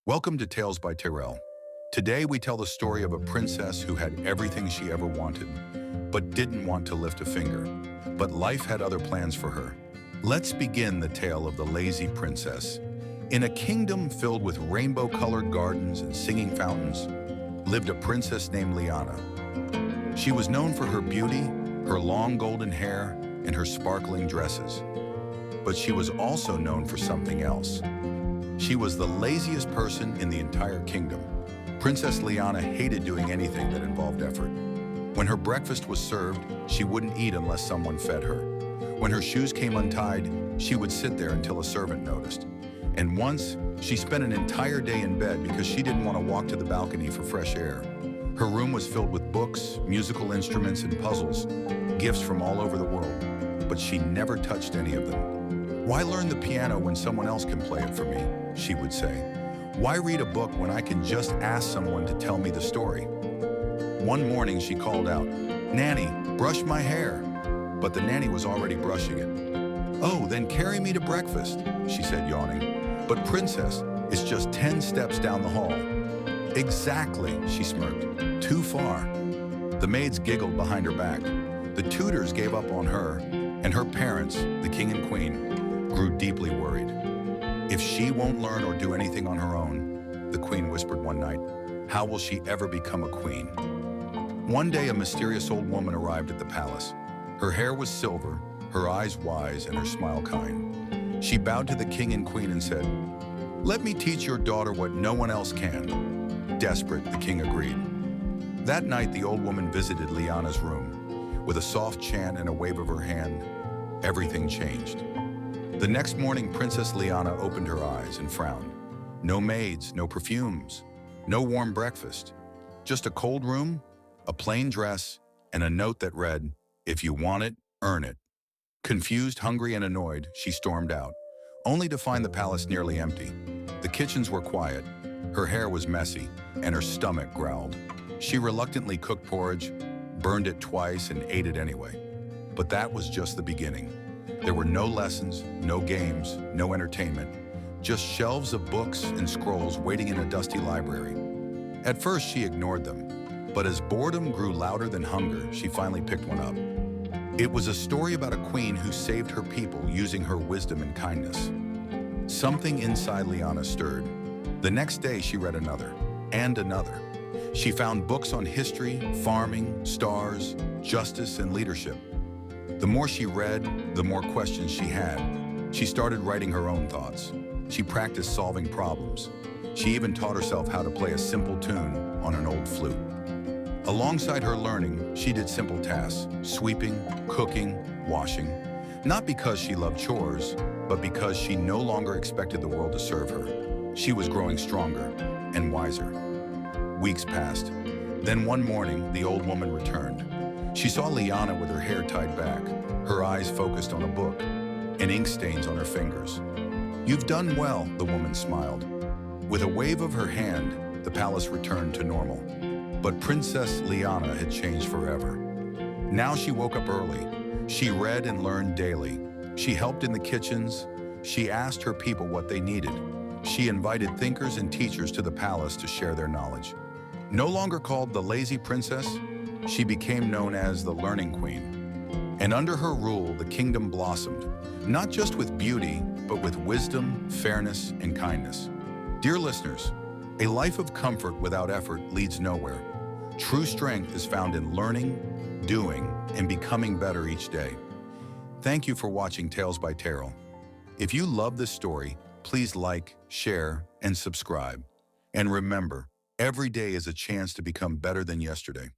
Welcome to Tales by Tyrell. Today we tell the story of a princess who had everything she ever wanted, but didn't want to lift a finger. But life had other plans for her. Let's begin the tale of the lazy princess. In a kingdom filled with rainbow-colored gardens and singing fountains, lived a princess named Liana. She was known for her beauty, her long golden hair, and her sparkling dresses. But she was also known for something else. She was the laziest person in the entire kingdom. Princess Liana hated doing anything that involved effort. When her breakfast was served, she wouldn't eat unless someone fed her. When her shoes came untied, she would sit there until a servant noticed. And once, she spent an entire day in bed because she didn't want to walk to the balcony for fresh air. Her room was filled with books, musical instruments, and puzzles, gifts from all over the world, but she never touched any of them. "Why learn the piano when someone else can play it for me?" she would say. "Why read a book when I can just ask someone to tell me the story?" One morning she called out, "Nanny, brush my hair." But the nanny was already brushing it. "Oh, then carry me to breakfast," she said, yawning. "But princess, it's just 10 steps down the hall." "Exactly," she smirked. "Too far." The maids giggled behind her back. The tutors gave up on her, and her parents, the king and queen, grew deeply worried. "If she won't learn or do anything on her own," the queen whispered one night, "how will she ever become a queen?" One day a mysterious old woman arrived at the palace. Her hair was silver, her eyes wise, and her smile kind. She bowed to the king and queen and said, "Let me teach your daughter what no one else can." Desperate, the king agreed. That night the old woman visited Liana's room. With a soft chant and a wave of her hand, everything changed. The next morning, Princess Liana opened her eyes and frowned. No maids, no perfumes, no warm breakfast. Just a cold room, a plain dress, and a note that read, "If you want it, earn it." Confused, hungry, and annoyed, she stormed out, only to find the palace nearly empty. The kitchens were quiet, her hair was messy, and her stomach growled. She reluctantly cooked porridge, burned it twice, and ate it anyway. But that was just the beginning. There were no lessons, no games, no entertainment, just shelves of books and scrolls waiting in a dusty library. At first, she ignored them, but as boredom grew louder than hunger, she finally picked one up. It was a story about a queen who saved her people using her wisdom and kindness. Something inside Liana stirred. The next day, she read another, and another. She found books on history, farming, stars, justice, and leadership. The more she read, the more questions she had. She started writing her own thoughts. She practiced solving problems. She even taught herself how to play a simple tune on an old flute. Alongside her learning, she did simple tasks, sweeping, cooking, washing. Not because she loved chores, but because she no longer expected the world to serve her. She was growing stronger and wiser. Weeks passed. Then one morning, the old woman returned. She saw Liana with her hair tied back, her eyes focused on a book, and ink stains on her fingers. "You've done well," the woman smiled. With a wave of her hand, the palace returned to normal. But Princess Liana had changed forever. Now she woke up early. She read and learned daily. She helped in the kitchens. She asked her people what they needed. She invited thinkers and teachers to the palace to share their knowledge. No longer called the lazy princess, she became known as the Learning Queen. And under her rule, the kingdom blossomed, not just with beauty, but with wisdom, fairness, and kindness. Dear listeners, a life of comfort without effort leads nowhere. True strength is found in learning, doing, and becoming better each day. Thank you for watching Tales by Tyrell. If you love this story, please like, share, and subscribe. And remember, every day is a chance to become better than yesterday.